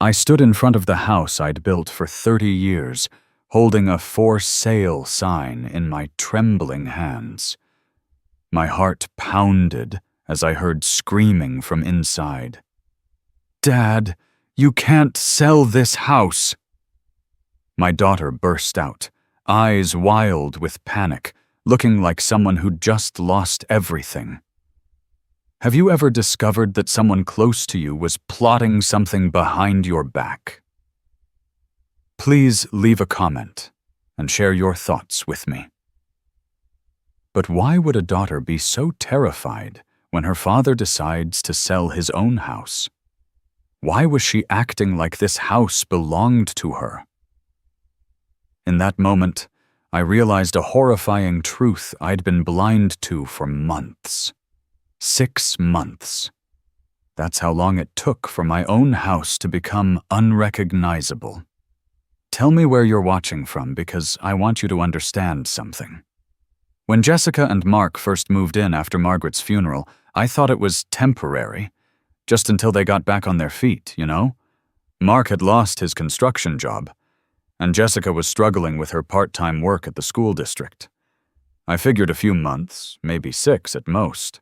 I stood in front of the house I'd built for 30 years, holding a for sale sign in my trembling hands. My heart pounded as I heard screaming from inside. "Dad, you can't sell this house!" My daughter burst out, eyes wild with panic, looking like someone who'd just lost everything. Have you ever discovered that someone close to you was plotting something behind your back? Please leave a comment and share your thoughts with me. But why would a daughter be so terrified when her father decides to sell his own house? Why was she acting like this house belonged to her? In that moment, I realized a horrifying truth I'd been blind to for months. 6 months. That's how long it took for my own house to become unrecognizable. Tell me where you're watching from, because I want you to understand something. When Jessica and Mark first moved in after Margaret's funeral, I thought it was temporary, just until they got back on their feet, you know? Mark had lost his construction job, and Jessica was struggling with her part-time work at the school district. I figured a few months, maybe 6 at most.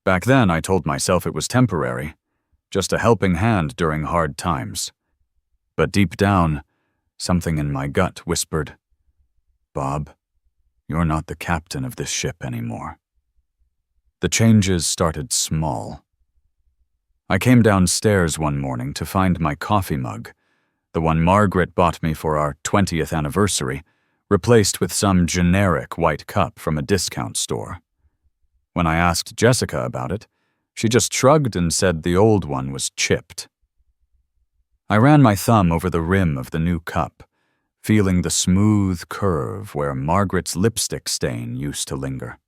Back then, I told myself it was temporary, just a helping hand during hard times. But deep down, something in my gut whispered, "Bob, you're not the captain of this ship anymore." The changes started small. I came downstairs one morning to find my coffee mug, the one Margaret bought me for our 20th anniversary, replaced with some generic white cup from a discount store. When I asked Jessica about it, she just shrugged and said the old one was chipped. I ran my thumb over the rim of the new cup, feeling the smooth curve where Margaret's lipstick stain used to linger.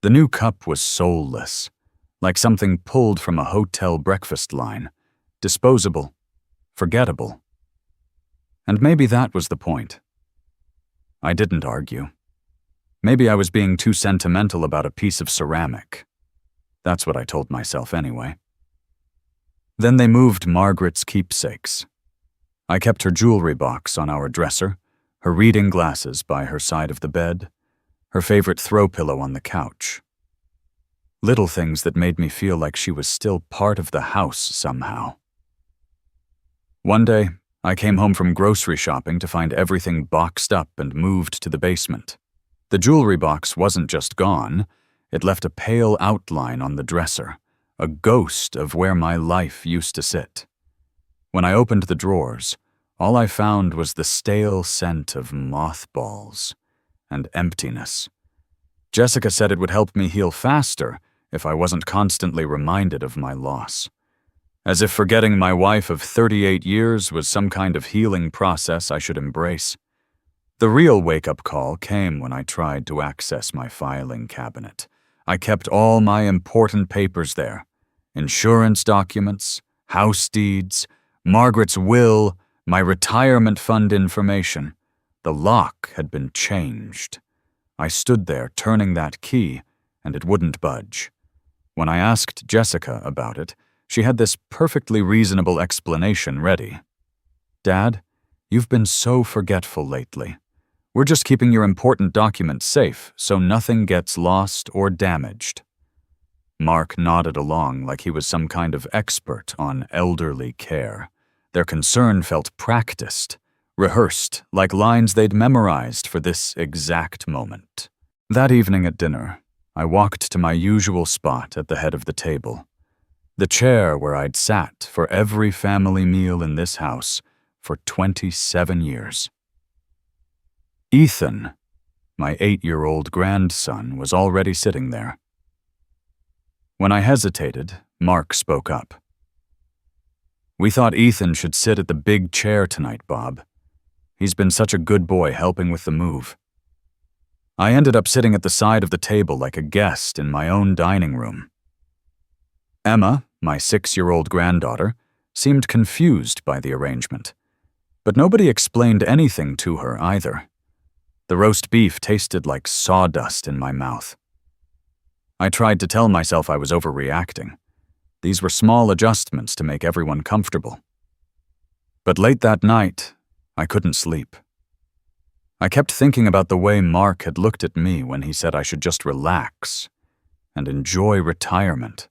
The new cup was soulless, like something pulled from a hotel breakfast line, disposable, forgettable. And maybe that was the point. I didn't argue. Maybe I was being too sentimental about a piece of ceramic. That's what I told myself anyway. Then they moved Margaret's keepsakes. I kept her jewelry box on our dresser, her reading glasses by her side of the bed, her favorite throw pillow on the couch. Little things that made me feel like she was still part of the house somehow. One day, I came home from grocery shopping to find everything boxed up and moved to the basement. The jewelry box wasn't just gone, it left a pale outline on the dresser, a ghost of where my life used to sit. When I opened the drawers, all I found was the stale scent of mothballs and emptiness. Jessica said it would help me heal faster if I wasn't constantly reminded of my loss. As if forgetting my wife of 38 years was some kind of healing process I should embrace. The real wake-up call came when I tried to access my filing cabinet. I kept all my important papers there. Insurance documents, house deeds, Margaret's will, my retirement fund information. The lock had been changed. I stood there turning that key, and it wouldn't budge. When I asked Jessica about it, she had this perfectly reasonable explanation ready. "Dad, you've been so forgetful lately. We're just keeping your important documents safe so nothing gets lost or damaged." Mark nodded along like he was some kind of expert on elderly care. Their concern felt practiced, rehearsed, like lines they'd memorized for this exact moment. That evening at dinner, I walked to my usual spot at the head of the table, the chair where I'd sat for every family meal in this house for 27 years. Ethan, my 8-year-old grandson, was already sitting there. When I hesitated, Mark spoke up. "We thought Ethan should sit at the big chair tonight, Bob. He's been such a good boy helping with the move." I ended up sitting at the side of the table like a guest in my own dining room. Emma, my 6-year-old granddaughter, seemed confused by the arrangement, but nobody explained anything to her either. The roast beef tasted like sawdust in my mouth. I tried to tell myself I was overreacting. These were small adjustments to make everyone comfortable. But late that night, I couldn't sleep. I kept thinking about the way Mark had looked at me when he said I should just relax and enjoy retirement,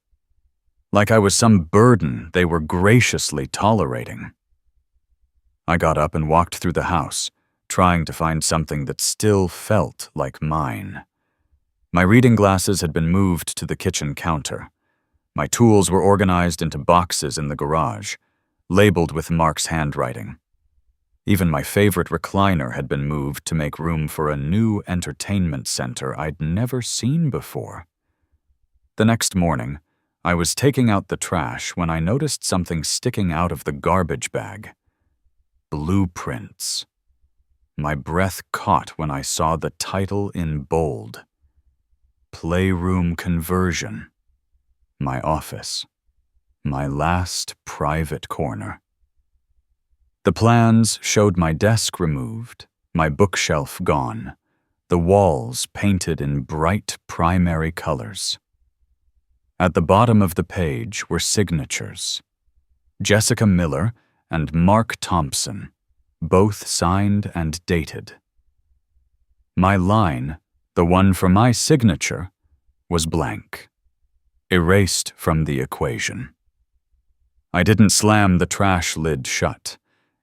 like I was some burden they were graciously tolerating. I got up and walked through the house, trying to find something that still felt like mine. My reading glasses had been moved to the kitchen counter. My tools were organized into boxes in the garage, labeled with Mark's handwriting. Even my favorite recliner had been moved to make room for a new entertainment center I'd never seen before. The next morning, I was taking out the trash when I noticed something sticking out of the garbage bag. Blueprints. My breath caught when I saw the title in bold. Playroom conversion. My office. My last private corner. The plans showed my desk removed, my bookshelf gone, the walls painted in bright primary colors. At the bottom of the page were signatures. Jessica Miller and Mark Thompson, both signed and dated. My line, the one for my signature, was blank, erased from the equation. I didn't slam the trash lid shut.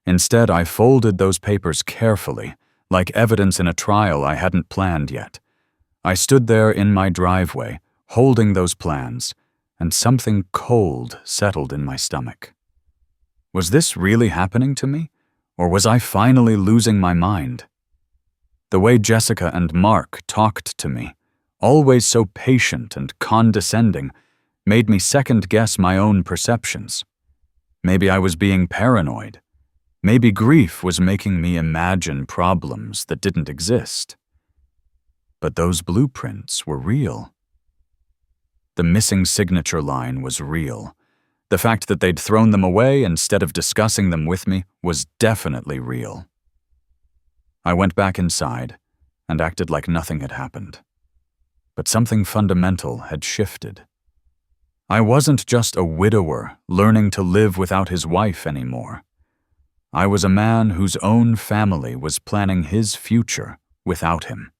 Instead, I folded those papers carefully, like evidence in a trial I hadn't planned yet. I stood there in my driveway, holding those plans, and something cold settled in my stomach. Was this really happening to me, or was I finally losing my mind? The way Jessica and Mark talked to me, always so patient and condescending, made me second-guess my own perceptions. Maybe I was being paranoid. Maybe grief was making me imagine problems that didn't exist. But those blueprints were real. The missing signature line was real. The fact that they'd thrown them away instead of discussing them with me was definitely real. I went back inside and acted like nothing had happened. But something fundamental had shifted. I wasn't just a widower learning to live without his wife anymore. I was a man whose own family was planning his future without him.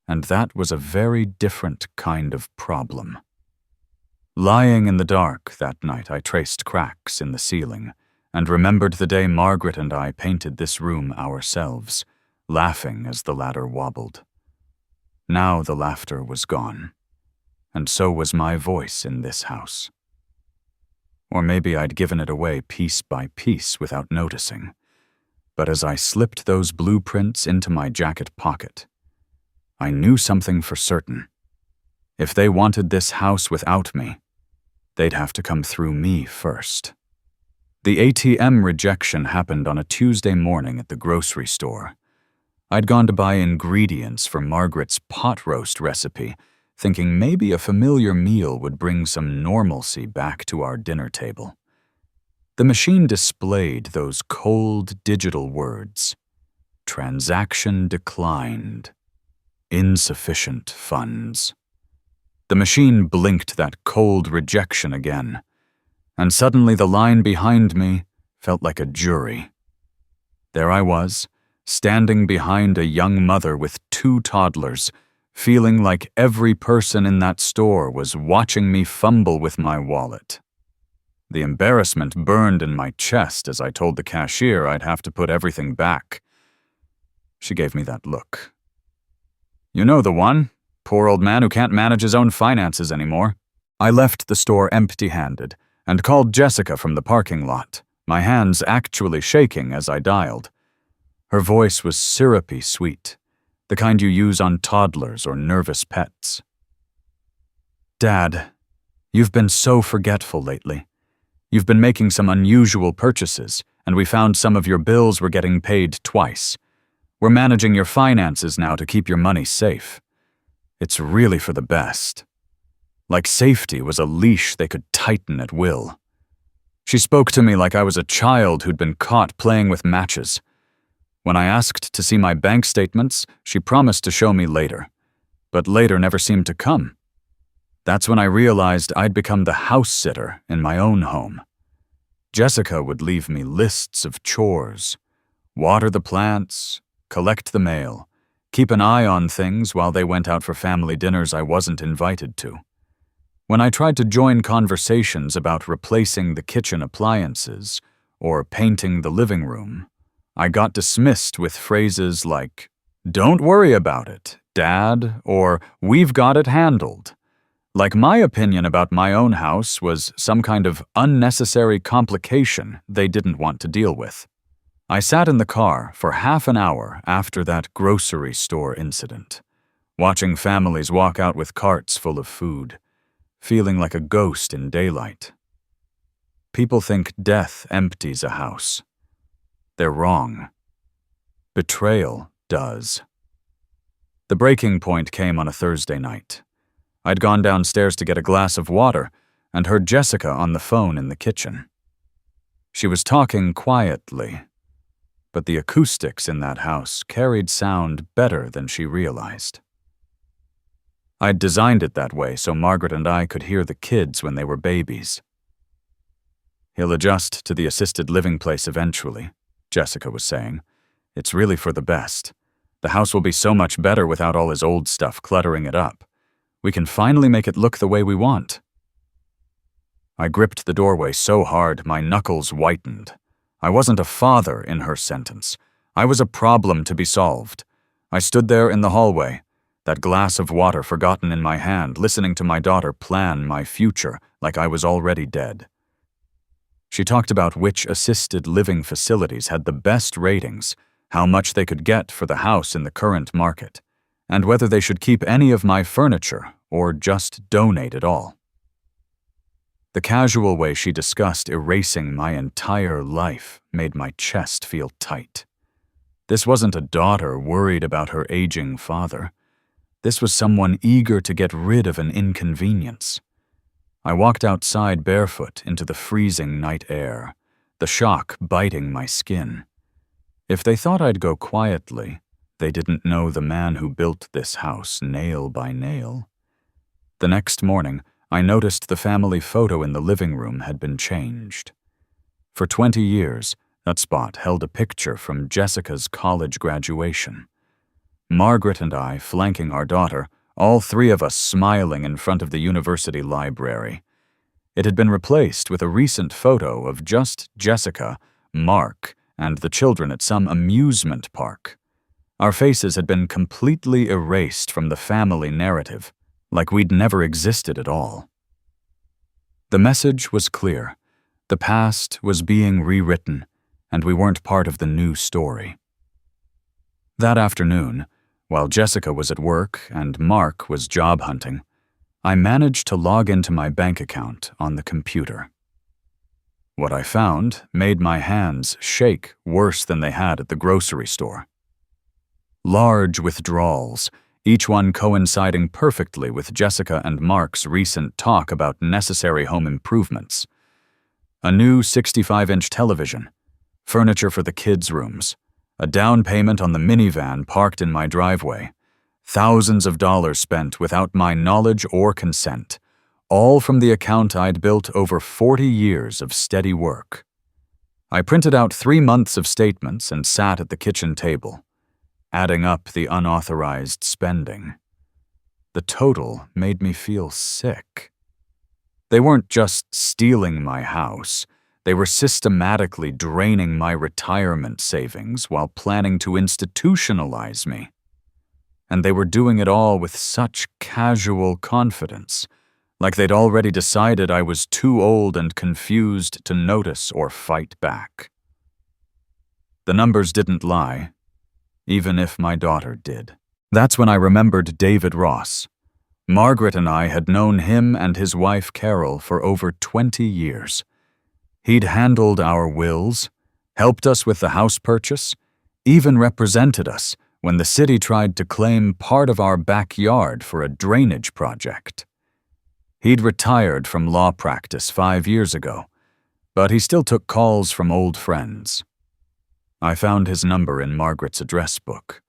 And that was a very different kind of problem. Lying in the dark that night, I traced cracks in the ceiling and remembered the day Margaret and I painted this room ourselves, laughing as the ladder wobbled. Now the laughter was gone, and so was my voice in this house. Or maybe I'd given it away piece by piece without noticing. But as I slipped those blueprints into my jacket pocket, I knew something for certain. If they wanted this house without me, they'd have to come through me first. The ATM rejection happened on a Tuesday morning at the grocery store. I'd gone to buy ingredients for Margaret's pot roast recipe, thinking maybe a familiar meal would bring some normalcy back to our dinner table. The machine displayed those cold digital words. Transaction declined. Insufficient funds. The machine blinked that cold rejection again, and suddenly the line behind me felt like a jury. There I was, standing behind a young mother with 2 toddlers, feeling like every person in that store was watching me fumble with my wallet. The embarrassment burned in my chest as I told the cashier I'd have to put everything back. She gave me that look. "You know the one, poor old man who can't manage his own finances anymore." I left the store empty-handed and called Jessica from the parking lot, my hands actually shaking as I dialed. Her voice was syrupy sweet, the kind you use on toddlers or nervous pets. "Dad, you've been so forgetful lately. You've been making some unusual purchases, and we found some of your bills were getting paid twice. We're managing your finances now to keep your money safe. It's really for the best. Like safety was a leash they could tighten at will." She spoke to me like I was a child who'd been caught playing with matches. When I asked to see my bank statements, she promised to show me later, but later never seemed to come. That's when I realized I'd become the house sitter in my own home. Jessica would leave me lists of chores: water the plants, collect the mail, keep an eye on things while they went out for family dinners I wasn't invited to. When I tried to join conversations about replacing the kitchen appliances or painting the living room, I got dismissed with phrases like, "Don't worry about it, Dad," or "We've got it handled." Like my opinion about my own house was some kind of unnecessary complication they didn't want to deal with. I sat in the car for half an hour after that grocery store incident, watching families walk out with carts full of food, feeling like a ghost in daylight. People think death empties a house. They're wrong. Betrayal does. The breaking point came on a Thursday night. I'd gone downstairs to get a glass of water and heard Jessica on the phone in the kitchen. She was talking quietly, but the acoustics in that house carried sound better than she realized. I'd designed it that way so Margaret and I could hear the kids when they were babies. "He'll adjust to the assisted living place eventually," Jessica was saying. "It's really for the best. The house will be so much better without all his old stuff cluttering it up. We can finally make it look the way we want." I gripped the doorway so hard my knuckles whitened. I wasn't a father in her sentence. I was a problem to be solved. I stood there in the hallway, that glass of water forgotten in my hand, listening to my daughter plan my future like I was already dead. She talked about which assisted living facilities had the best ratings, how much they could get for the house in the current market, and whether they should keep any of my furniture or just donate it all. The casual way she discussed erasing my entire life made my chest feel tight. This wasn't a daughter worried about her aging father. This was someone eager to get rid of an inconvenience. I walked outside barefoot into the freezing night air, the shock biting my skin. If they thought I'd go quietly, they didn't know the man who built this house nail by nail. The next morning, I noticed the family photo in the living room had been changed. For 20 years, that spot held a picture from Jessica's college graduation. Margaret and I flanking our daughter, all three of us smiling in front of the university library. It had been replaced with a recent photo of just Jessica, Mark, and the children at some amusement park. Our faces had been completely erased from the family narrative, like we'd never existed at all. The message was clear. The past was being rewritten, and we weren't part of the new story. That afternoon, while Jessica was at work and Mark was job hunting, I managed to log into my bank account on the computer. What I found made my hands shake worse than they had at the grocery store. Large withdrawals, each one coinciding perfectly with Jessica and Mark's recent talk about necessary home improvements. A new 65-inch television, furniture for the kids' rooms, a down payment on the minivan parked in my driveway, thousands of dollars spent without my knowledge or consent, all from the account I'd built over 40 years of steady work. I printed out 3 months of statements and sat at the kitchen table, adding up the unauthorized spending. The total made me feel sick. They weren't just stealing my house. They were systematically draining my retirement savings while planning to institutionalize me. And they were doing it all with such casual confidence, like they'd already decided I was too old and confused to notice or fight back. The numbers didn't lie, even if my daughter did. That's when I remembered David Ross. Margaret and I had known him and his wife Carol for over 20 years. He'd handled our wills, helped us with the house purchase, even represented us when the city tried to claim part of our backyard for a drainage project. He'd retired from law practice 5 years ago, but he still took calls from old friends. I found his number in Margaret's address book,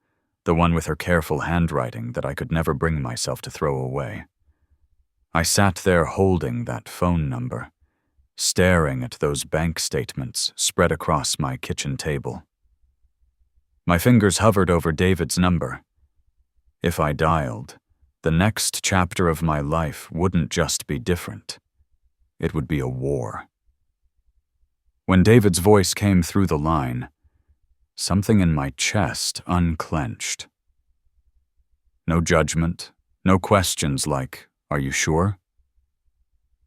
the one with her careful handwriting that I could never bring myself to throw away. I sat there holding that phone number, staring at those bank statements spread across my kitchen table. My fingers hovered over David's number. If I dialed, the next chapter of my life wouldn't just be different. It would be a war. When David's voice came through the line, something in my chest unclenched. No judgment, no questions like, "Are you sure?"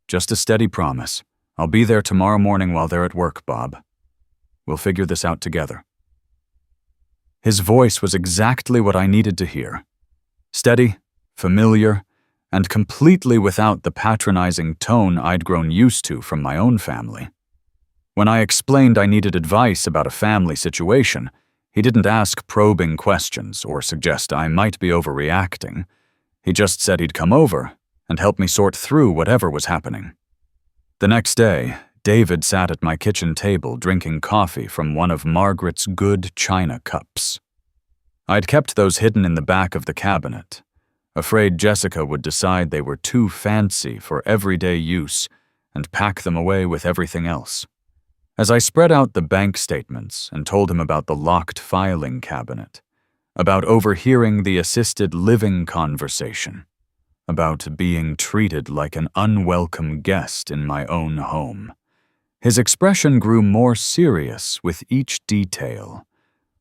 Just a steady promise. "I'll be there tomorrow morning while they're at work, Bob. We'll figure this out together." His voice was exactly what I needed to hear. Steady, familiar, and completely without the patronizing tone I'd grown used to from my own family. When I explained I needed advice about a family situation, he didn't ask probing questions or suggest I might be overreacting. He just said he'd come over and help me sort through whatever was happening. The next day, David sat at my kitchen table drinking coffee from one of Margaret's good china cups. I'd kept those hidden in the back of the cabinet, afraid Jessica would decide they were too fancy for everyday use and pack them away with everything else. As I spread out the bank statements and told him about the locked filing cabinet, about overhearing the assisted living conversation, about being treated like an unwelcome guest in my own home, his expression grew more serious with each detail.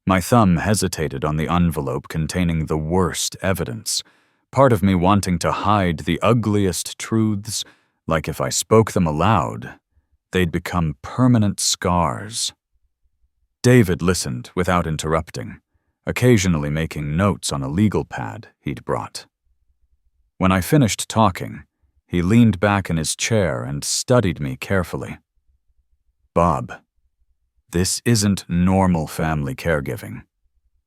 My thumb hesitated on the envelope containing the worst evidence, part of me wanting to hide the ugliest truths, like if I spoke them aloud, they'd become permanent scars. David listened without interrupting, occasionally making notes on a legal pad he'd brought. When I finished talking, he leaned back in his chair and studied me carefully. "Bob, this isn't normal family caregiving.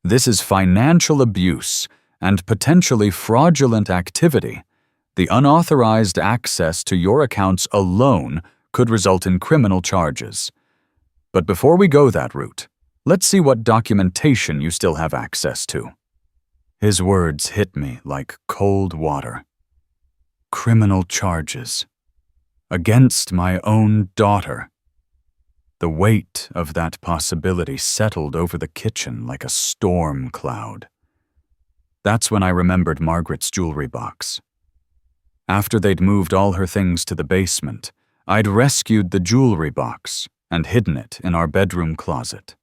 This is financial abuse and potentially fraudulent activity. The unauthorized access to your accounts alone could result in criminal charges. But before we go that route, let's see what documentation you still have access to." His words hit me like cold water. Criminal charges. Against my own daughter. The weight of that possibility settled over the kitchen like a storm cloud. That's when I remembered Margaret's jewelry box. After they'd moved all her things to the basement, I'd rescued the jewelry box and hidden it in our bedroom closet.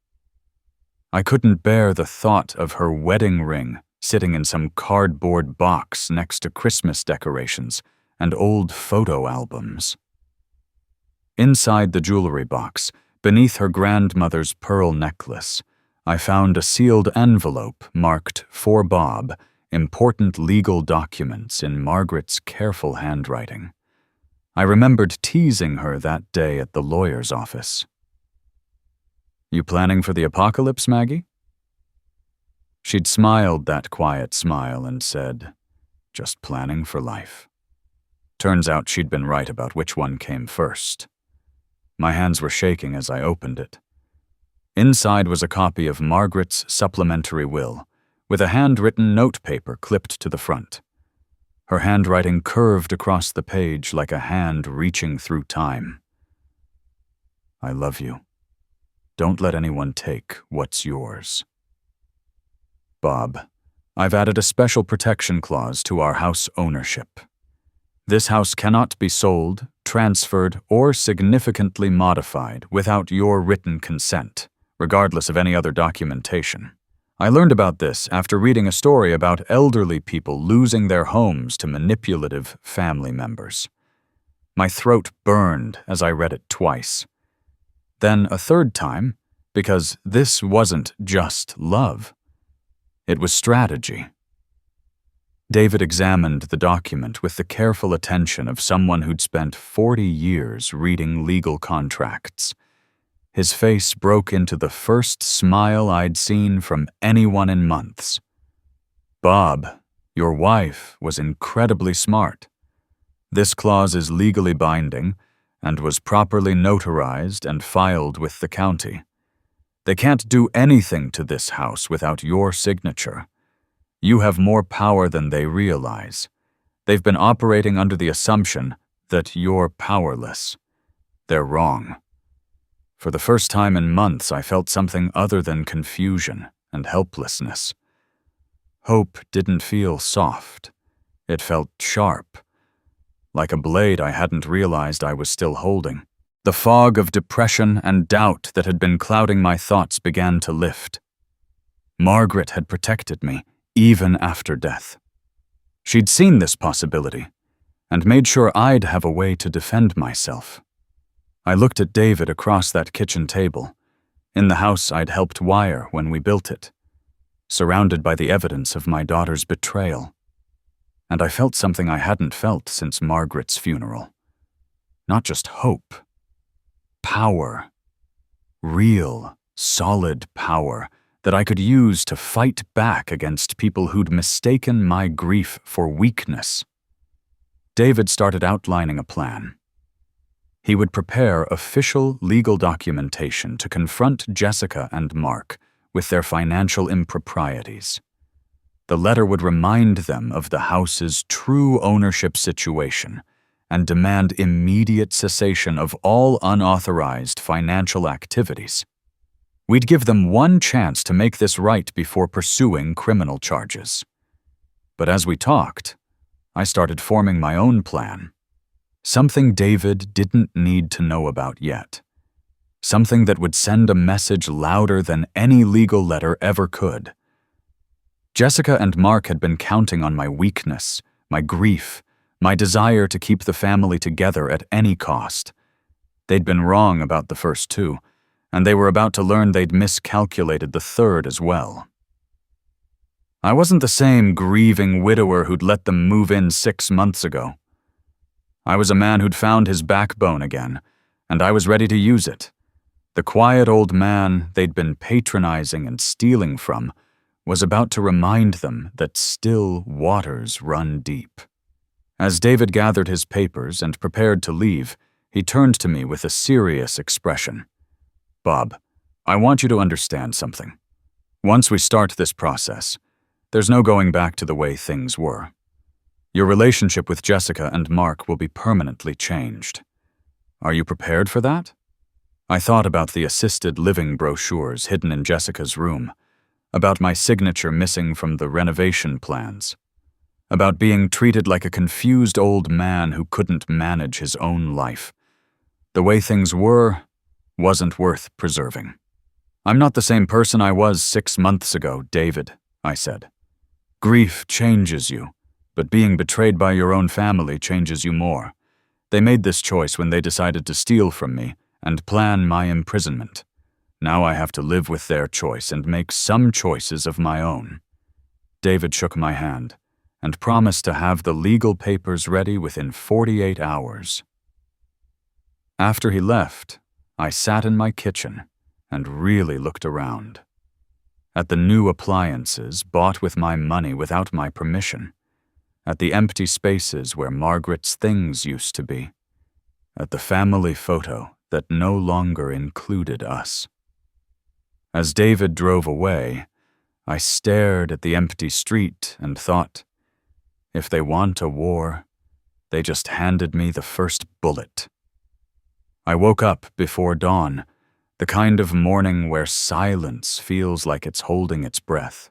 I couldn't bear the thought of her wedding ring sitting in some cardboard box next to Christmas decorations and old photo albums. Inside the jewelry box, beneath her grandmother's pearl necklace, I found a sealed envelope marked "For Bob," important legal documents in Margaret's careful handwriting. I remembered teasing her that day at the lawyer's office. "You planning for the apocalypse, Maggie?" She'd smiled that quiet smile and said, "Just planning for life." Turns out she'd been right about which one came first. My hands were shaking as I opened it. Inside was a copy of Margaret's supplementary will, with a handwritten notepaper clipped to the front. Her handwriting curved across the page like a hand reaching through time. "I love you. Don't let anyone take what's yours. Bob, I've added a special protection clause to our house ownership. This house cannot be sold, transferred, or significantly modified without your written consent, regardless of any other documentation. I learned about this after reading a story about elderly people losing their homes to manipulative family members. My throat burned as I read it twice. Then a third time, because this wasn't just love. It was strategy. David examined the document with the careful attention of someone who'd spent 40 years reading legal contracts. His face broke into the first smile I'd seen from anyone in months. "Bob, your wife was incredibly smart. This clause is legally binding and was properly notarized and filed with the county. They can't do anything to this house without your signature. You have more power than they realize. They've been operating under the assumption that you're powerless. They're wrong. For the first time in months, I felt something other than confusion and helplessness. Hope didn't feel soft. It felt sharp, like a blade I hadn't realized I was still holding. The fog of depression and doubt that had been clouding my thoughts began to lift. Margaret had protected me, even after death. She'd seen this possibility, and made sure I'd have a way to defend myself. I looked at David across that kitchen table, in the house I'd helped wire when we built it, surrounded by the evidence of my daughter's betrayal. And I felt something I hadn't felt since Margaret's funeral. Not just hope. Power. Real, solid power that I could use to fight back against people who'd mistaken my grief for weakness. David started outlining a plan. He would prepare official legal documentation to confront Jessica and Mark with their financial improprieties. The letter would remind them of the house's true ownership situation and demand immediate cessation of all unauthorized financial activities. We'd give them one chance to make this right before pursuing criminal charges. But as we talked, I started forming my own plan. Something David didn't need to know about yet. Something that would send a message louder than any legal letter ever could. Jessica and Mark had been counting on my weakness, my grief, my desire to keep the family together at any cost. They'd been wrong about the first two, and they were about to learn they'd miscalculated the third as well. I wasn't the same grieving widower who'd let them move in 6 months ago. I was a man who'd found his backbone again, and I was ready to use it. The quiet old man they'd been patronizing and stealing from was about to remind them that still waters run deep. As David gathered his papers and prepared to leave, he turned to me with a serious expression. "Bob, I want you to understand something. Once we start this process, there's no going back to the way things were. Your relationship with Jessica and Mark will be permanently changed. Are you prepared for that?" I thought about the assisted living brochures hidden in Jessica's room, about my signature missing from the renovation plans, about being treated like a confused old man who couldn't manage his own life. The way things were wasn't worth preserving. "I'm not the same person I was 6 months ago, David," I said. "Grief changes you, but being betrayed by your own family changes you more. They made this choice when they decided to steal from me and plan my imprisonment. Now I have to live with their choice and make some choices of my own." David shook my hand and promised to have the legal papers ready within 48 hours. After he left, I sat in my kitchen and really looked around. At the new appliances bought with my money without my permission. At the empty spaces where Margaret's things used to be. At the family photo that no longer included us. As David drove away, I stared at the empty street and thought, if they want a war, they just handed me the first bullet. I woke up before dawn, the kind of morning where silence feels like it's holding its breath.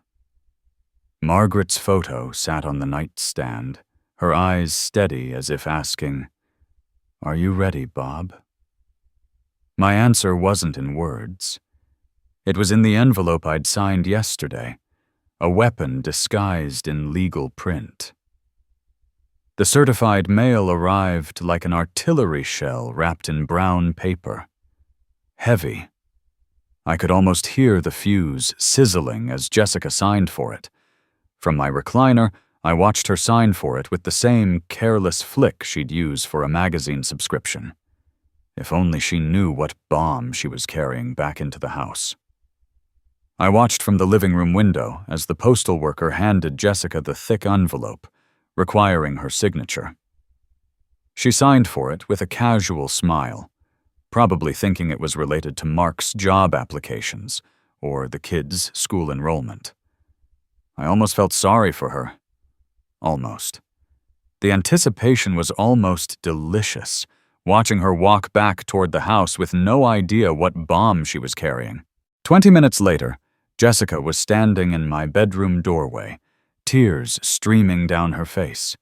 Margaret's photo sat on the nightstand, her eyes steady as if asking, "Are you ready, Bob?" My answer wasn't in words. It was in the envelope I'd signed yesterday, a weapon disguised in legal print. The certified mail arrived like an artillery shell wrapped in brown paper. Heavy. I could almost hear the fuse sizzling as Jessica signed for it. From my recliner, I watched her sign for it with the same careless flick she'd use for a magazine subscription. If only she knew what bomb she was carrying back into the house. I watched from the living room window as the postal worker handed Jessica the thick envelope, requiring her signature. She signed for it with a casual smile, probably thinking it was related to Mark's job applications or the kids' school enrollment. I almost felt sorry for her. Almost. The anticipation was almost delicious, watching her walk back toward the house with no idea what bomb she was carrying. 20 minutes later, Jessica was standing in my bedroom doorway, tears streaming down her face,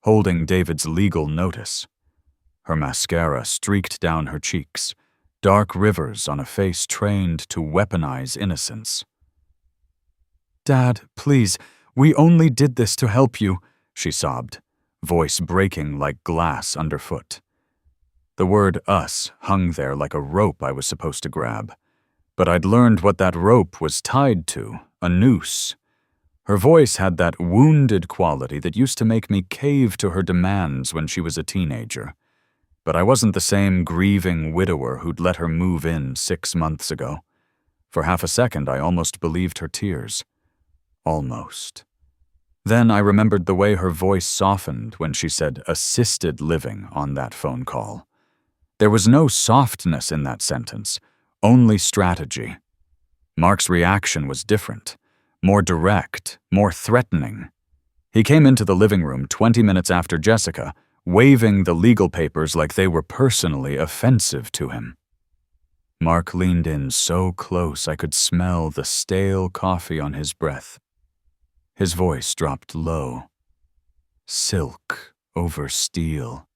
holding David's legal notice. Her mascara streaked down her cheeks, dark rivers on a face trained to weaponize innocence. "Dad, please, we only did this to help you," she sobbed, voice breaking like glass underfoot. The word us hung there like a rope I was supposed to grab, but I'd learned what that rope was tied to, a noose. Her voice had that wounded quality that used to make me cave to her demands when she was a teenager. But I wasn't the same grieving widower who'd let her move in 6 months ago. For half a second, I almost believed her tears. Almost. Then I remembered the way her voice softened when she said assisted living on that phone call. There was no softness in that sentence, only strategy. Mark's reaction was different, more direct, more threatening. He came into the living room 20 minutes after Jessica, waving the legal papers like they were personally offensive to him. Mark leaned in so close I could smell the stale coffee on his breath. His voice dropped low. Silk over steel.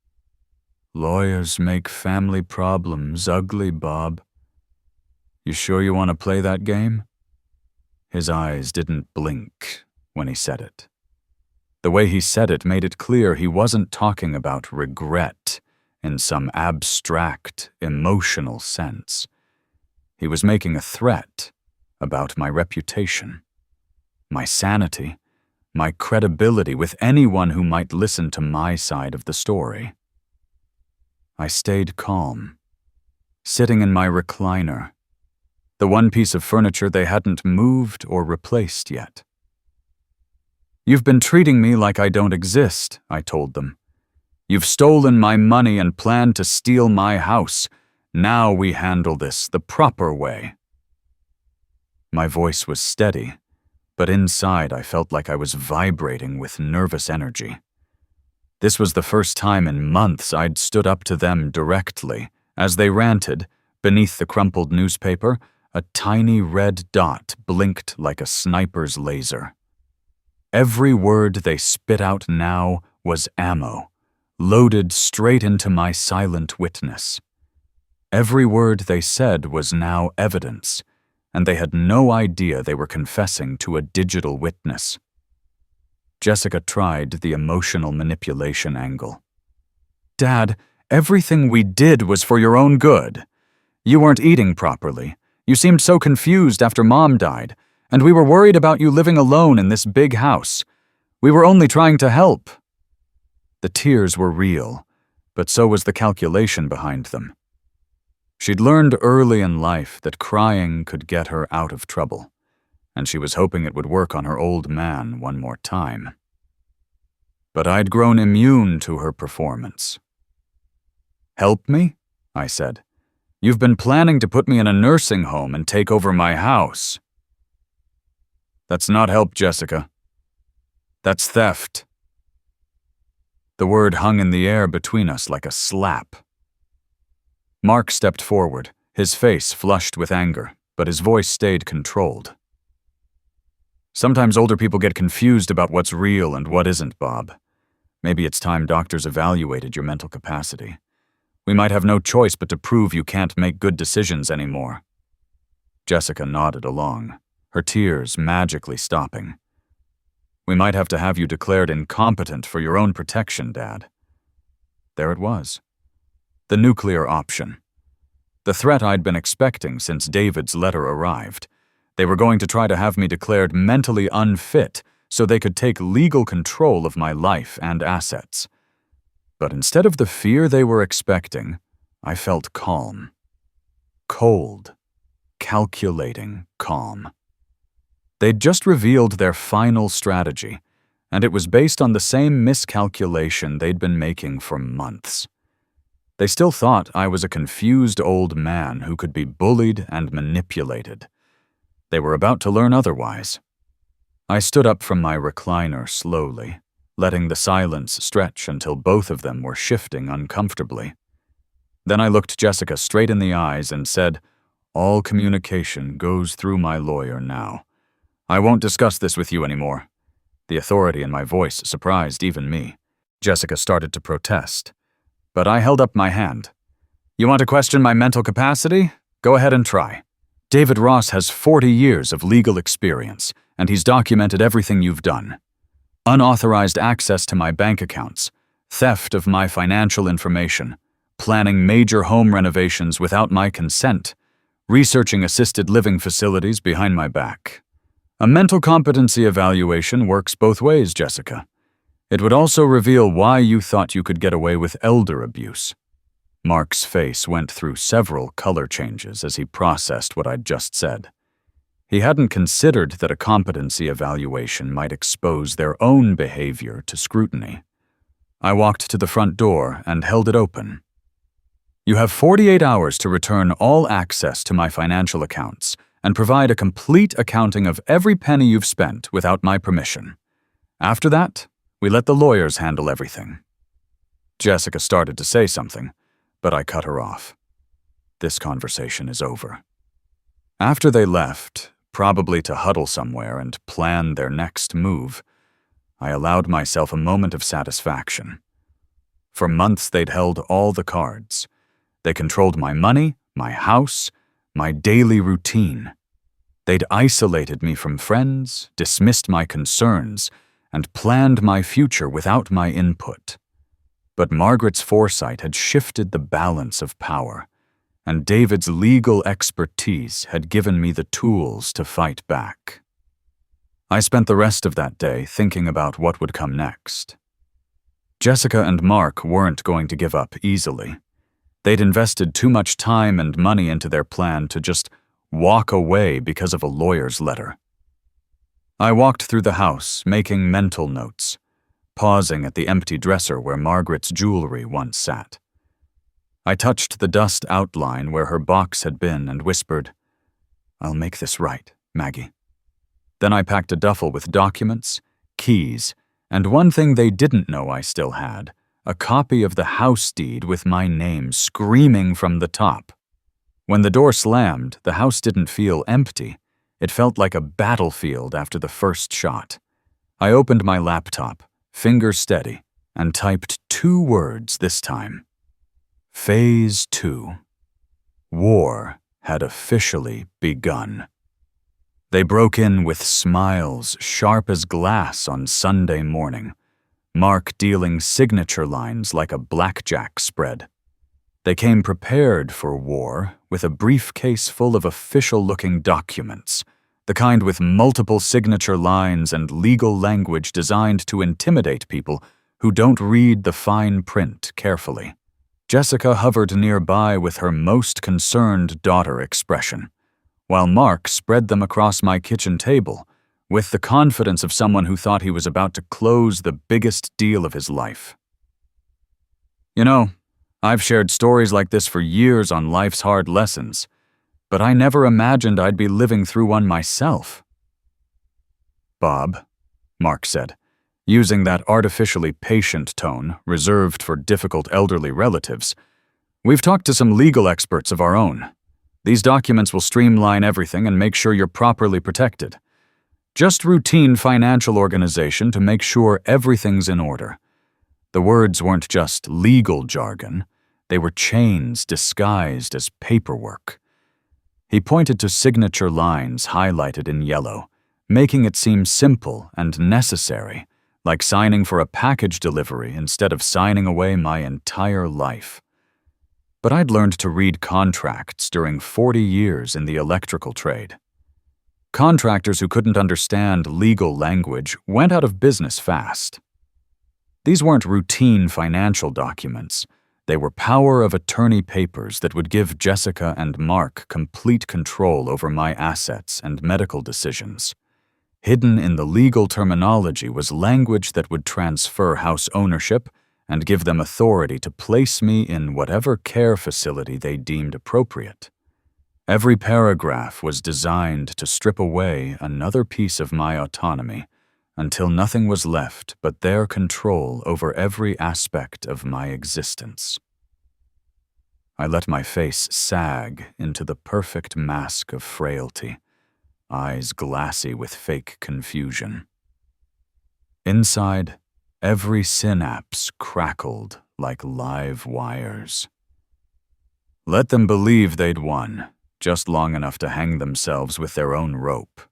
"Lawyers make family problems ugly, Bob. You sure you want to play that game?" His eyes didn't blink when he said it. The way he said it made it clear he wasn't talking about regret in some abstract, emotional sense. He was making a threat about my reputation, my sanity, my credibility with anyone who might listen to my side of the story. I stayed calm, sitting in my recliner, the one piece of furniture they hadn't moved or replaced yet. "You've been treating me like I don't exist," I told them. "You've stolen my money and planned to steal my house. Now we handle this the proper way." My voice was steady, but inside I felt like I was vibrating with nervous energy. This was the first time in months I'd stood up to them directly. As they ranted, beneath the crumpled newspaper, a tiny red dot blinked like a sniper's laser. Every word they spit out now was ammo, loaded straight into my silent witness. Every word they said was now evidence, and they had no idea they were confessing to a digital witness. Jessica tried the emotional manipulation angle. "Dad, everything we did was for your own good. You weren't eating properly. You seemed so confused after Mom died, and we were worried about you living alone in this big house. We were only trying to help." The tears were real, but so was the calculation behind them. She'd learned early in life that crying could get her out of trouble, and she was hoping it would work on her old man one more time. But I'd grown immune to her performance. "Help me?" I said. "You've been planning to put me in a nursing home and take over my house." "That's not help, Jessica. That's theft." The word hung in the air between us like a slap. Mark stepped forward, his face flushed with anger, but his voice stayed controlled. "Sometimes older people get confused about what's real and what isn't, Bob. Maybe it's time doctors evaluated your mental capacity. We might have no choice but to prove you can't make good decisions anymore." Jessica nodded along, her tears magically stopping. "We might have to have you declared incompetent for your own protection, Dad." There it was. The nuclear option. The threat I'd been expecting since David's letter arrived. They were going to try to have me declared mentally unfit so they could take legal control of my life and assets. But instead of the fear they were expecting, I felt calm. Cold, calculating calm. They'd just revealed their final strategy, and it was based on the same miscalculation they'd been making for months. They still thought I was a confused old man who could be bullied and manipulated. They were about to learn otherwise. I stood up from my recliner slowly, letting the silence stretch until both of them were shifting uncomfortably. Then I looked Jessica straight in the eyes and said, "All communication goes through my lawyer now. I won't discuss this with you anymore." The authority in my voice surprised even me. Jessica started to protest, but I held up my hand. "You want to question my mental capacity? Go ahead and try. David Ross has 40 years of legal experience, and he's documented everything you've done. Unauthorized access to my bank accounts, theft of my financial information, planning major home renovations without my consent, researching assisted living facilities behind my back. A mental competency evaluation works both ways, Jessica. It would also reveal why you thought you could get away with elder abuse." Mark's face went through several color changes as he processed what I'd just said. He hadn't considered that a competency evaluation might expose their own behavior to scrutiny. I walked to the front door and held it open. "You have 48 hours to return all access to my financial accounts and provide a complete accounting of every penny you've spent without my permission. After that, we let the lawyers handle everything." Jessica started to say something, but I cut her off. "This conversation is over." After they left, probably to huddle somewhere and plan their next move, I allowed myself a moment of satisfaction. For months they'd held all the cards. They controlled my money, my house, my daily routine. They'd isolated me from friends, dismissed my concerns, and planned my future without my input. But Margaret's foresight had shifted the balance of power, and David's legal expertise had given me the tools to fight back. I spent the rest of that day thinking about what would come next. Jessica and Mark weren't going to give up easily. They'd invested too much time and money into their plan to just walk away because of a lawyer's letter. I walked through the house, making mental notes, pausing at the empty dresser where Margaret's jewelry once sat. I touched the dust outline where her box had been and whispered, "I'll make this right, Maggie." Then I packed a duffel with documents, keys, and one thing they didn't know I still had, a copy of the house deed with my name screaming from the top. When the door slammed, the house didn't feel empty. It felt like a battlefield after the first shot. I opened my laptop, fingers steady, and typed 2 words this time. Phase 2. War had officially begun. They broke in with smiles sharp as glass on Sunday morning, Mark dealing signature lines like a blackjack spread. They came prepared for war with a briefcase full of official-looking documents, the kind with multiple signature lines and legal language designed to intimidate people who don't read the fine print carefully. Jessica hovered nearby with her most concerned daughter expression, while Mark spread them across my kitchen table with the confidence of someone who thought he was about to close the biggest deal of his life. "You know, I've shared stories like this for years on life's hard lessons, but I never imagined I'd be living through one myself." "Bob," Mark said, using that artificially patient tone reserved for difficult elderly relatives, "we've talked to some legal experts of our own. These documents will streamline everything and make sure you're properly protected. Just routine financial organization to make sure everything's in order." The words weren't just legal jargon, they were chains disguised as paperwork. He pointed to signature lines highlighted in yellow, making it seem simple and necessary, like signing for a package delivery instead of signing away my entire life. But I'd learned to read contracts during 40 years in the electrical trade. Contractors who couldn't understand legal language went out of business fast. These weren't routine financial documents. They were power of attorney papers that would give Jessica and Mark complete control over my assets and medical decisions. Hidden in the legal terminology was language that would transfer house ownership and give them authority to place me in whatever care facility they deemed appropriate. Every paragraph was designed to strip away another piece of my autonomy until nothing was left but their control over every aspect of my existence. I let my face sag into the perfect mask of frailty, eyes glassy with fake confusion. Inside, every synapse crackled like live wires. Let them believe they'd won, just long enough to hang themselves with their own rope.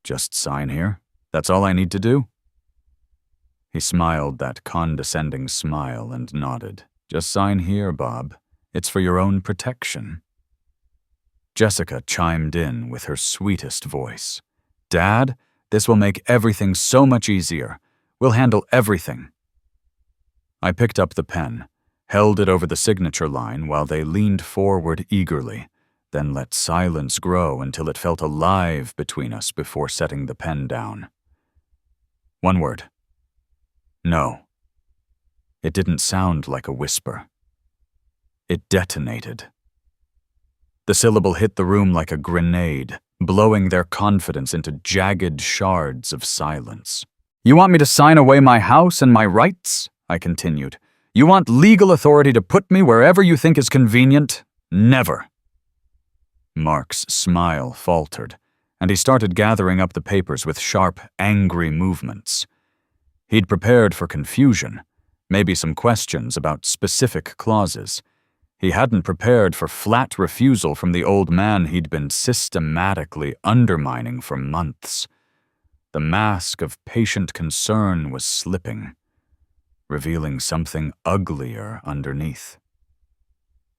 Just sign here? That's all I need to do? He smiled that condescending smile and nodded. Just sign here, Bob. It's for your own protection. Jessica chimed in with her sweetest voice. Dad, this will make everything so much easier. We'll handle everything. I picked up the pen, held it over the signature line while they leaned forward eagerly, then let silence grow until it felt alive between us before setting the pen down. One word. No. It didn't sound like a whisper. It detonated. The syllable hit the room like a grenade, blowing their confidence into jagged shards of silence. You want me to sign away my house and my rights? I continued. You want legal authority to put me wherever you think is convenient? Never. Mark's smile faltered, and he started gathering up the papers with sharp, angry movements. He'd prepared for confusion, maybe some questions about specific clauses. He hadn't prepared for flat refusal from the old man he'd been systematically undermining for months. The mask of patient concern was slipping, revealing something uglier underneath.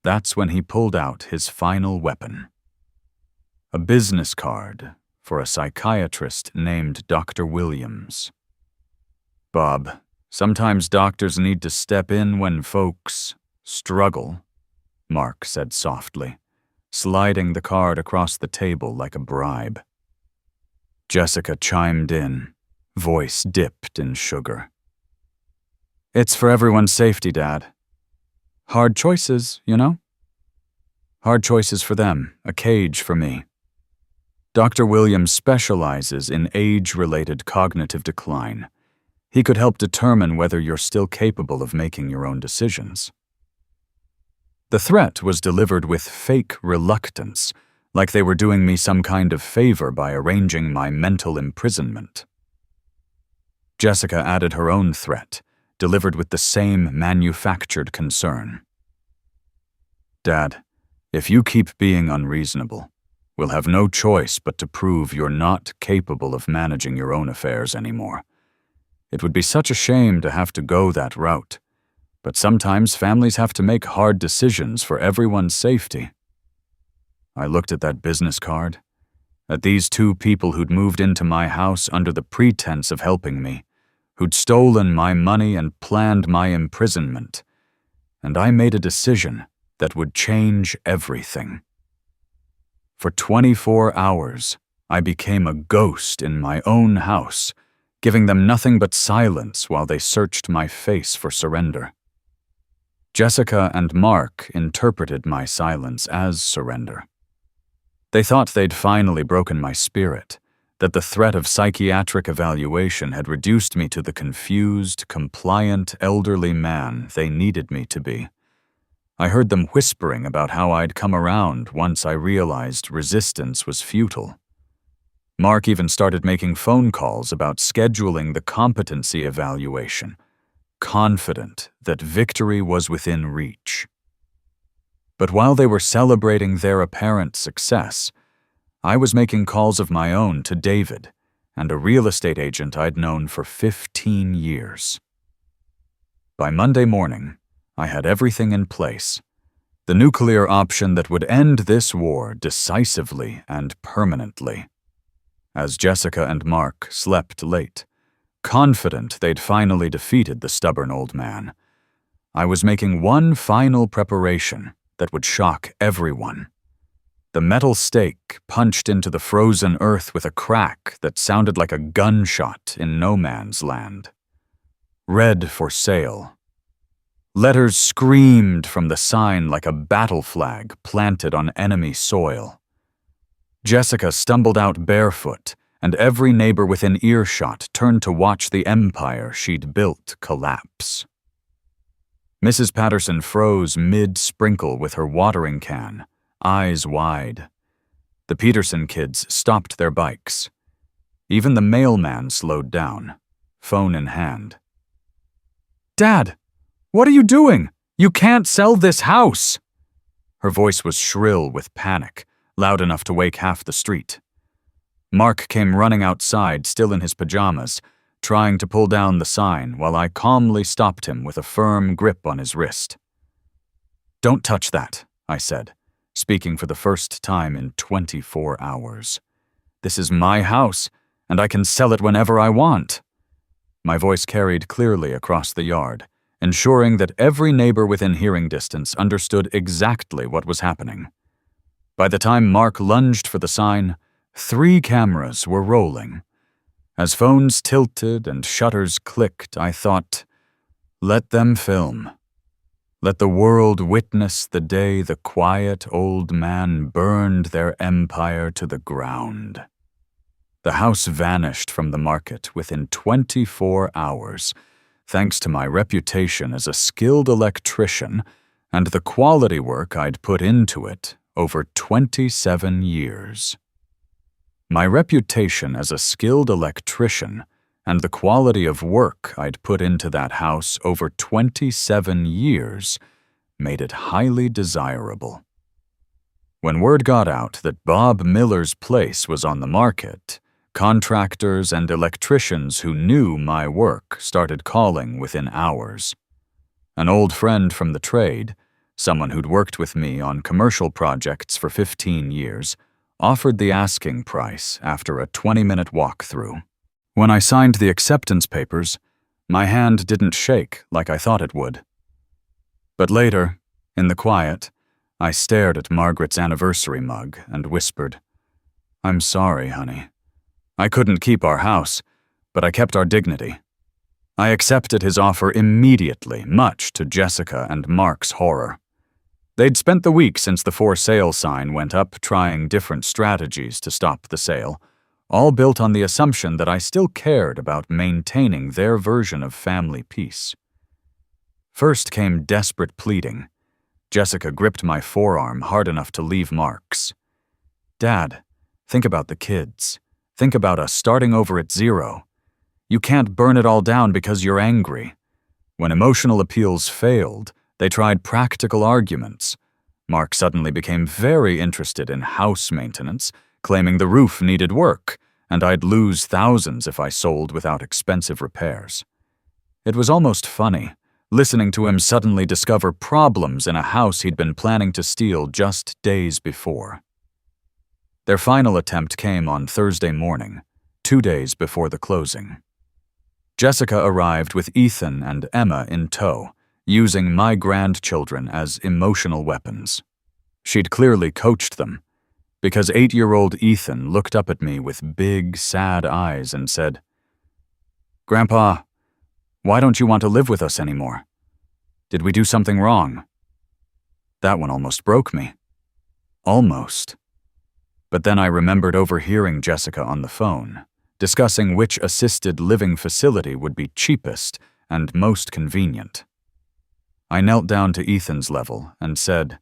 That's when he pulled out his final weapon. A business card for a psychiatrist named Dr. Williams. Bob, sometimes doctors need to step in when folks struggle, Mark said softly, sliding the card across the table like a bribe. Jessica chimed in, voice dipped in sugar. It's for everyone's safety, Dad. Hard choices, you know? Hard choices for them, a cage for me. Dr. Williams specializes in age-related cognitive decline. He could help determine whether you're still capable of making your own decisions. The threat was delivered with fake reluctance, like they were doing me some kind of favor by arranging my mental imprisonment. Jessica added her own threat, delivered with the same manufactured concern. Dad, if you keep being unreasonable, we'll have no choice but to prove you're not capable of managing your own affairs anymore. It would be such a shame to have to go that route, but sometimes families have to make hard decisions for everyone's safety. I looked at that business card, at these two people who'd moved into my house under the pretense of helping me, who'd stolen my money and planned my imprisonment, and I made a decision that would change everything. For 24 hours, I became a ghost in my own house, giving them nothing but silence while they searched my face for surrender. Jessica and Mark interpreted my silence as surrender. They thought they'd finally broken my spirit, that the threat of psychiatric evaluation had reduced me to the confused, compliant, elderly man they needed me to be. I heard them whispering about how I'd come around once I realized resistance was futile. Mark even started making phone calls about scheduling the competency evaluation, confident that victory was within reach. But while they were celebrating their apparent success, I was making calls of my own to David and a real estate agent I'd known for 15 years. By Monday morning, I had everything in place. The nuclear option that would end this war decisively and permanently. As Jessica and Mark slept late, confident they'd finally defeated the stubborn old man, I was making one final preparation that would shock everyone. The metal stake punched into the frozen earth with a crack that sounded like a gunshot in no man's land. Red for sale. Letters screamed from the sign like a battle flag planted on enemy soil. Jessica stumbled out barefoot, and every neighbor within earshot turned to watch the empire she'd built collapse. Mrs. Patterson froze mid-sprinkle with her watering can, eyes wide. The Peterson kids stopped their bikes. Even the mailman slowed down, phone in hand. "Dad, what are you doing? You can't sell this house!" Her voice was shrill with panic, loud enough to wake half the street. Mark came running outside, still in his pajamas, trying to pull down the sign while I calmly stopped him with a firm grip on his wrist. "Don't touch that," I said, speaking for the first time in 24 hours. "This is my house, and I can sell it whenever I want." My voice carried clearly across the yard, ensuring that every neighbor within hearing distance understood exactly what was happening. By the time Mark lunged for the sign, 3 cameras were rolling. As phones tilted and shutters clicked, I thought, let them film. Let the world witness the day the quiet old man burned their empire to the ground. The house vanished from the market within 24 hours, thanks to my reputation as a skilled electrician and the quality work I'd put into it over 27 years. My reputation as a skilled electrician and the quality of work I'd put into that house over 27 years made it highly desirable. When word got out that Bob Miller's place was on the market, contractors and electricians who knew my work started calling within hours. An old friend from the trade, someone who'd worked with me on commercial projects for 15 years, offered the asking price after a 20-minute walkthrough. When I signed the acceptance papers, my hand didn't shake like I thought it would. But later, in the quiet, I stared at Margaret's anniversary mug and whispered, "I'm sorry, honey. I couldn't keep our house, but I kept our dignity." I accepted his offer immediately, much to Jessica and Mark's horror. They'd spent the week since the for sale sign went up trying different strategies to stop the sale, all built on the assumption that I still cared about maintaining their version of family peace. First came desperate pleading. Jessica gripped my forearm hard enough to leave marks. "Dad, think about the kids. Think about us starting over at 0. You can't burn it all down because you're angry." When emotional appeals failed, they tried practical arguments. Mark suddenly became very interested in house maintenance, claiming the roof needed work, and I'd lose thousands if I sold without expensive repairs. It was almost funny, listening to him suddenly discover problems in a house he'd been planning to steal just days before. Their final attempt came on Thursday morning, 2 days before the closing. Jessica arrived with Ethan and Emma in tow, using my grandchildren as emotional weapons. She'd clearly coached them, because 8-year-old Ethan looked up at me with big, sad eyes and said, "Grandpa, why don't you want to live with us anymore? Did we do something wrong?" That one almost broke me. Almost. But then I remembered overhearing Jessica on the phone, discussing which assisted living facility would be cheapest and most convenient. I knelt down to Ethan's level and said,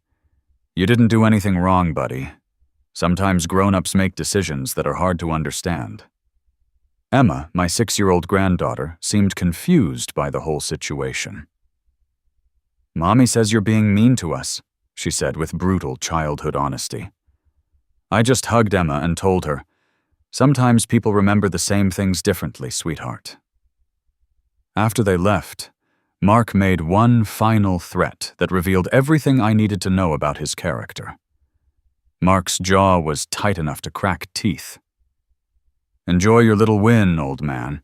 "You didn't do anything wrong, buddy. Sometimes grown-ups make decisions that are hard to understand." Emma, my 6-year-old granddaughter, seemed confused by the whole situation. "Mommy says you're being mean to us," she said with brutal childhood honesty. I just hugged Emma and told her, "Sometimes people remember the same things differently, sweetheart." After they left, Mark made one final threat that revealed everything I needed to know about his character. Mark's jaw was tight enough to crack teeth. "Enjoy your little win, old man.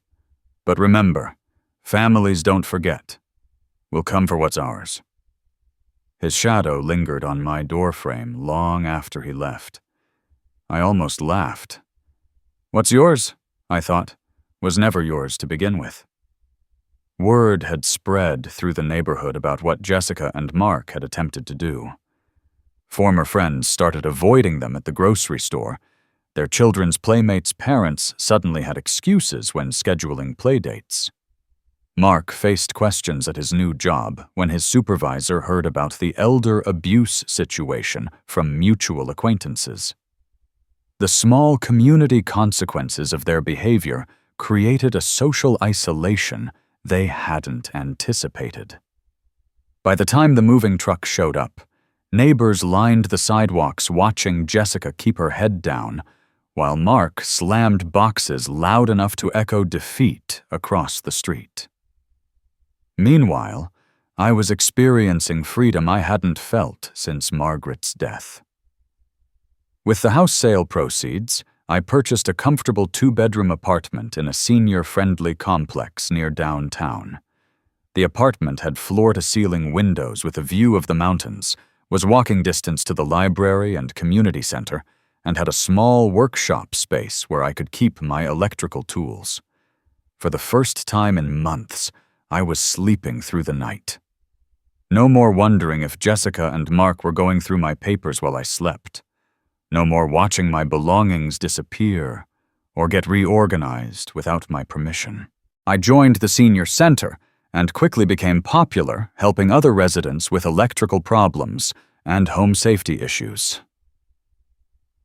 But remember, families don't forget. We'll come for what's ours." His shadow lingered on my doorframe long after he left. I almost laughed. What's yours, I thought, was never yours to begin with. Word had spread through the neighborhood about what Jessica and Mark had attempted to do. Former friends started avoiding them at the grocery store. Their children's playmates' parents suddenly had excuses when scheduling playdates. Mark faced questions at his new job when his supervisor heard about the elder abuse situation from mutual acquaintances. The small community consequences of their behavior created a social isolation they hadn't anticipated. By the time the moving truck showed up, neighbors lined the sidewalks watching Jessica keep her head down, while Mark slammed boxes loud enough to echo defeat across the street. Meanwhile, I was experiencing freedom I hadn't felt since Margaret's death. With the house sale proceeds, I purchased a comfortable two-bedroom apartment in a senior-friendly complex near downtown. The apartment had floor-to-ceiling windows with a view of the mountains, was walking distance to the library and community center, and had a small workshop space where I could keep my electrical tools. For the first time in months, I was sleeping through the night. No more wondering if Jessica and Mark were going through my papers while I slept. No more watching my belongings disappear or get reorganized without my permission. I joined the senior center and quickly became popular, helping other residents with electrical problems and home safety issues.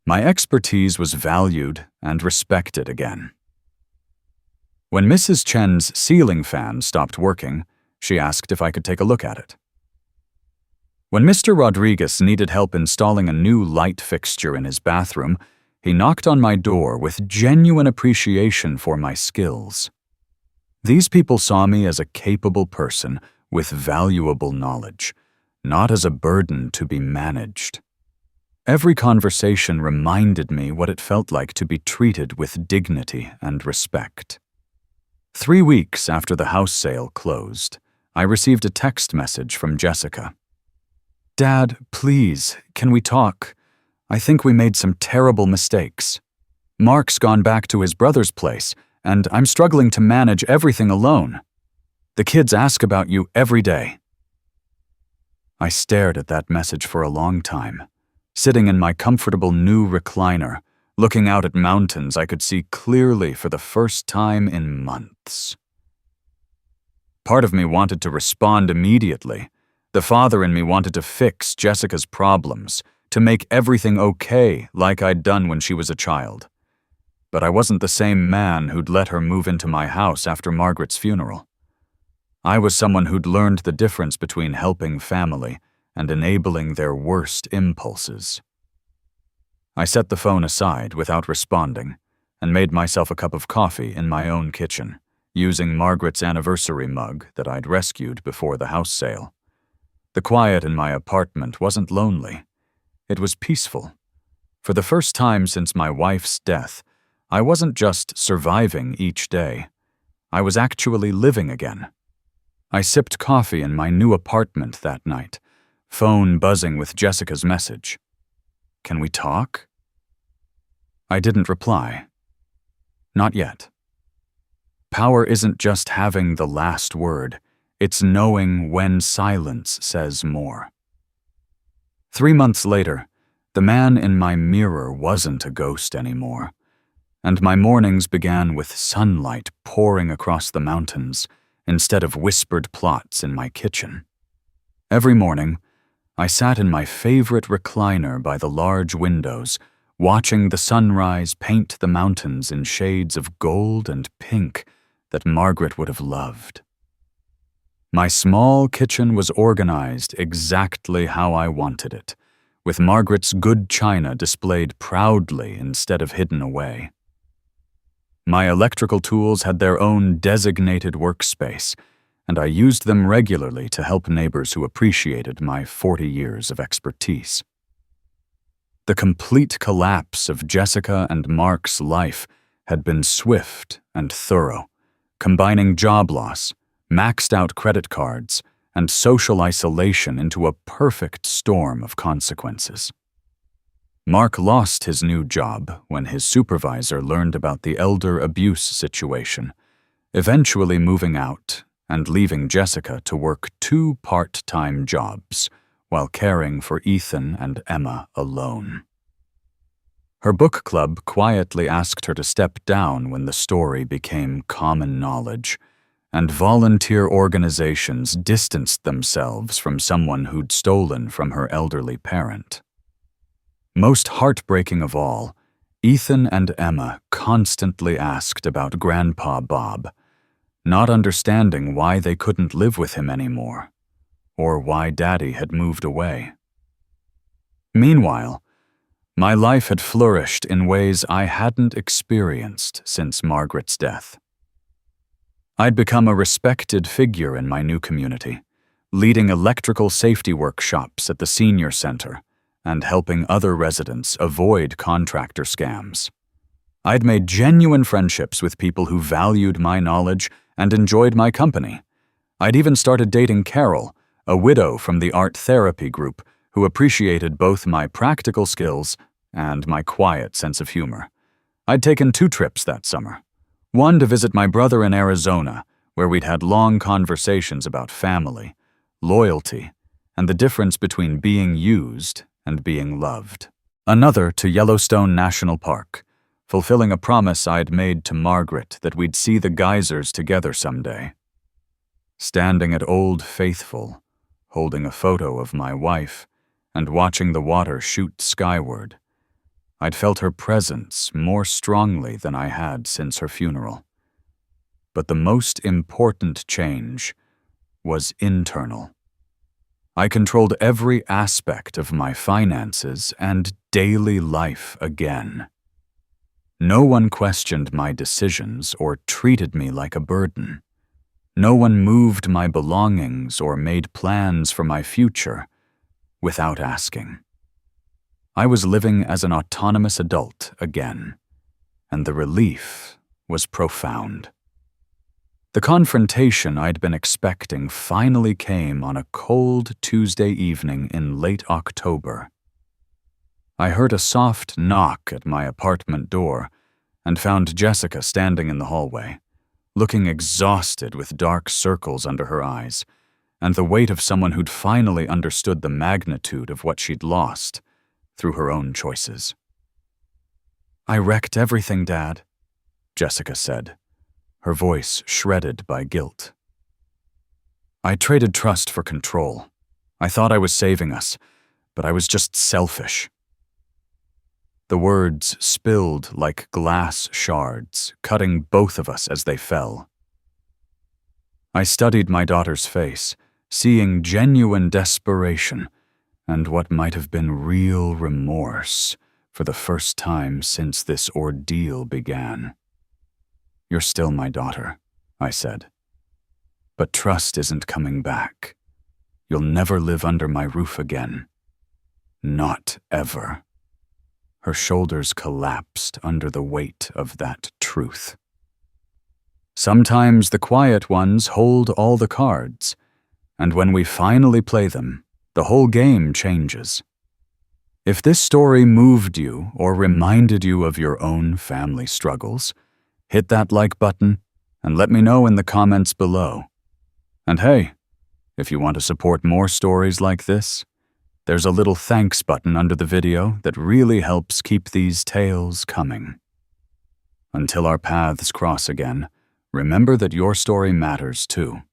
My expertise was valued and respected again. When Mrs. Chen's ceiling fan stopped working, she asked if I could take a look at it. When Mr. Rodriguez needed help installing a new light fixture in his bathroom, he knocked on my door with genuine appreciation for my skills. These people saw me as a capable person with valuable knowledge, not as a burden to be managed. Every conversation reminded me what it felt like to be treated with dignity and respect. 3 weeks after the house sale closed, I received a text message from Jessica. "Dad, please, can we talk? I think we made some terrible mistakes. Mark's gone back to his brother's place, and I'm struggling to manage everything alone. The kids ask about you every day." I stared at that message for a long time, sitting in my comfortable new recliner, looking out at mountains I could see clearly for the first time in months. Part of me wanted to respond immediately. The father in me wanted to fix Jessica's problems, to make everything okay like I'd done when she was a child. But I wasn't the same man who'd let her move into my house after Margaret's funeral. I was someone who'd learned the difference between helping family and enabling their worst impulses. I set the phone aside without responding and made myself a cup of coffee in my own kitchen, using Margaret's anniversary mug that I'd rescued before the house sale. The quiet in my apartment wasn't lonely. It was peaceful. For the first time since my wife's death, I wasn't just surviving each day. I was actually living again. I sipped coffee in my new apartment that night, phone buzzing with Jessica's message. "Can we talk?" I didn't reply. Not yet. Power isn't just having the last word. It's knowing when silence says more. 3 months later, the man in my mirror wasn't a ghost anymore, and my mornings began with sunlight pouring across the mountains instead of whispered plots in my kitchen. Every morning, I sat in my favorite recliner by the large windows, watching the sunrise paint the mountains in shades of gold and pink that Margaret would have loved. My small kitchen was organized exactly how I wanted it, with Margaret's good china displayed proudly instead of hidden away. My electrical tools had their own designated workspace, and I used them regularly to help neighbors who appreciated my 40 years of expertise. The complete collapse of Jessica and Mark's life had been swift and thorough, combining job loss, maxed-out credit cards, and social isolation into a perfect storm of consequences. Mark lost his new job when his supervisor learned about the elder abuse situation, eventually moving out and leaving Jessica to work 2 part-time jobs while caring for Ethan and Emma alone. Her book club quietly asked her to step down when the story became common knowledge, and volunteer organizations distanced themselves from someone who'd stolen from her elderly parent. Most heartbreaking of all, Ethan and Emma constantly asked about Grandpa Bob, not understanding why they couldn't live with him anymore, or why Daddy had moved away. Meanwhile, my life had flourished in ways I hadn't experienced since Margaret's death. I'd become a respected figure in my new community, leading electrical safety workshops at the senior center and helping other residents avoid contractor scams. I'd made genuine friendships with people who valued my knowledge and enjoyed my company. I'd even started dating Carol, a widow from the art therapy group who appreciated both my practical skills and my quiet sense of humor. I'd taken 2 trips that summer. One to visit my brother in Arizona, where we'd had long conversations about family, loyalty, and the difference between being used and being loved. Another to Yellowstone National Park, fulfilling a promise I'd made to Margaret that we'd see the geysers together someday. Standing at Old Faithful, holding a photo of my wife, and watching the water shoot skyward, I'd felt her presence more strongly than I had since her funeral. But the most important change was internal. I controlled every aspect of my finances and daily life again. No one questioned my decisions or treated me like a burden. No one moved my belongings or made plans for my future without asking. I was living as an autonomous adult again, and the relief was profound. The confrontation I'd been expecting finally came on a cold Tuesday evening in late October. I heard a soft knock at my apartment door and found Jessica standing in the hallway, looking exhausted with dark circles under her eyes and the weight of someone who'd finally understood the magnitude of what she'd lost through her own choices. "I wrecked everything, Dad," Jessica said, her voice shredded by guilt. "I traded trust for control. I thought I was saving us, but I was just selfish." The words spilled like glass shards, cutting both of us as they fell. I studied my daughter's face, seeing genuine desperation and what might have been real remorse for the first time since this ordeal began. "You're still my daughter," I said. "But trust isn't coming back. You'll never live under my roof again. Not ever." Her shoulders collapsed under the weight of that truth. Sometimes the quiet ones hold all the cards, and when we finally play them, the whole game changes. If this story moved you or reminded you of your own family struggles, hit that like button and let me know in the comments below. And hey, if you want to support more stories like this, there's a little thanks button under the video that really helps keep these tales coming. Until our paths cross again, remember that your story matters too.